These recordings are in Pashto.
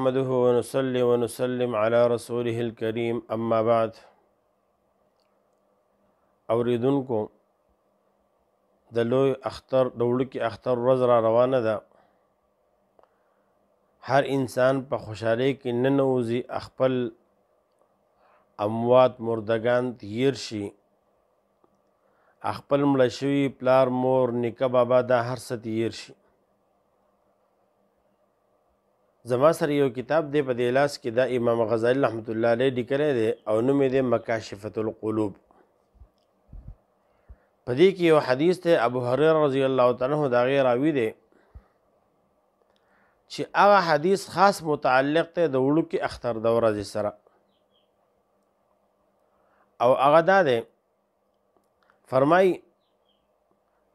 نحمده ونصلي ونسلم على رسوله الكريم اما بعد. اوریدونکو د لوی اختر د وړوکي اختر ورځ را روانه ده. هر انسان په خوشحالۍ کې ننوځي، خپل اموات مردگان تیر شي، خپل مړه شوي پلار مور نیکه بابا دا هر څه تیر شي. زما سره یو کتاب دی په دې لاس کې، دا امام غزالی رحمت الله علیه لیکلی دی او نوم یې دی مکاشفة القلوب. په دې کې یو حدیث دی، ابو هریره رضی الله تعالی عنہ د هغې راوي دی چې هغه حدیث خاص متعلق دی د وړوکي اختر د ورځې سره، او هغه دا دی فرمایي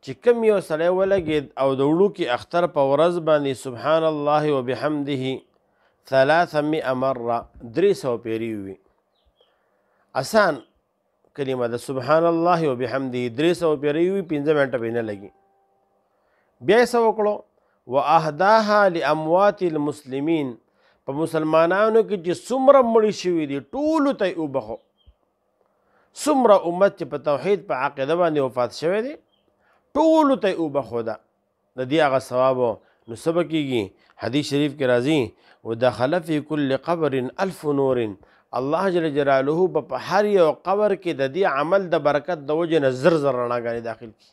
چې کوم یو سړی ولګېد او د وړوکي اختر په ورځ باندې سبحان الله وبحمده 300 مره 300 پیرې وي. آسان کلمه د سبحان الله وبحمده 300 پیرې وي، 5 منټه پې نه لګي. بیا یې څه وکړو؟ واهداها لاموات المسلمین، په مسلمانانو کې چې څومره مړي شوي دي ټولو ته یې وبخو. څومره امت چې په توحید په عقیده باندې وفات شوی دی ټولو ته یې وبخوده، د دې هغه ثواب نو څه به کېږي؟ حدیث شریف کې راځي ودخل فی کل قبر 1000 نور، الله جل جلاله به په هر یو قبر کې د دې عمل د برکت د وجې نه زر زر رڼاګانې داخل کړي.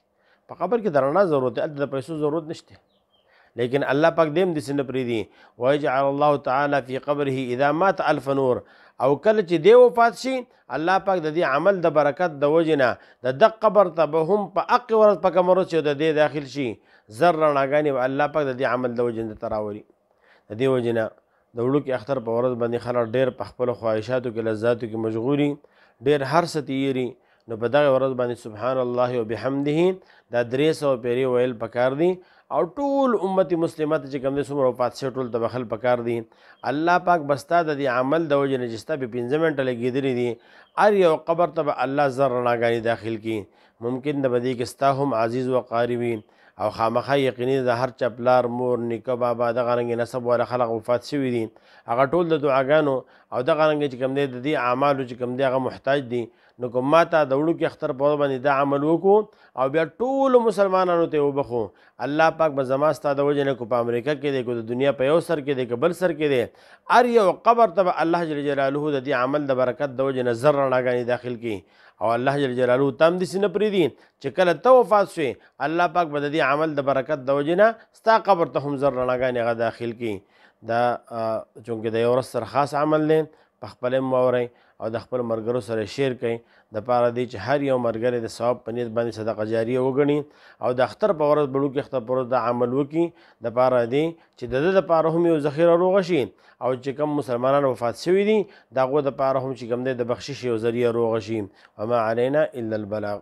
په قبر کې د رڼا ضرورت دی، هلته د پیسو ضرورت نشته، لیکن الله پاک دیم داسې نه پرېږدي. ویجعل الله تعالی فی قبره اذا مات 1000 نور، او کله چې دی وفات شي الله پاک د دې عمل د برکت د وجې نه د دغ قبر ته به هم په هغې ورځ په کومه ورځ چې د دې داخل شي زر رڼاګانې به الله پاک د دې عمل د وجې نه درته راولي. د دې وجې نه د وړوکي اختر په ورځ باندې خلک ډېر په خپلو خواهشاتو کې لذاتو کې مشغولي، ډېر هر څه تیري. نو په دغه ورځ باندې سبحان الله وبحمده دا 300 پیرې ویل پکار دي، او ټول امت مسلمه ته چې کوم دی څومره وفات شوي ټول ته بخل پکار دي. الله پاک به ستا د دې عمل د وجې نه چې ستا به 5 منټه لګېدلي دي هر یو قبر ته به الله زر رڼاګانې داخل کړي. ممکن د به دې کې ستا هم عزیز و قاري وي، او خامخا یقیني د هر چا پلار مور نیکه بابا دغه رنګې نسب والا خلک وفات شوي دي، هغه ټول د دعاګانو او دغه رنګې چې کوم دی د دې اعمالو چې کوم دی هغه محتاج دي. نو که ما ته د وړوکي اختر په ورځ باندې دا عمل وکړو او بیا ټولو مسلمانانو ته وبخو، الله پاک به زما ستا د وجې نه کو په امریکا کې دی، کو د دنیا په یو سر کې دی، که بل سر کې دی، هر یو قبر ته به الله جل جلاله د دې عمل د برکت د وجې نه زر رڼاګانې داخل کړي. او الله جل جلاله تم داسې نه پرېږدي چې کله ته وفات شوې الله پاک به د دې عمل د برکت د وجې نه ستا قبر ته هم زر رڼاګانې هغه داخل کړي. دا چونکې د یو ورځ سره خاص عمل دی، په خپل هم واورئ او د خپل ملګرو سره شیر کړئ، د پاره دی چې هر یو ملګری د ثواب په نیت باندې صدقه جاریه وګڼي او د اختر په ورځ وړوکي اختر په ورځ دا عمل وکړي. د پاره دی چې د ده دپاره هم یو ذخیره روغه شي، او چې کوم مسلمانان وفات شوي دي د هغو دپاره هم چې کوم دی د بخشش یو ذریعه روغه شي. وما علینا الا البلاغ.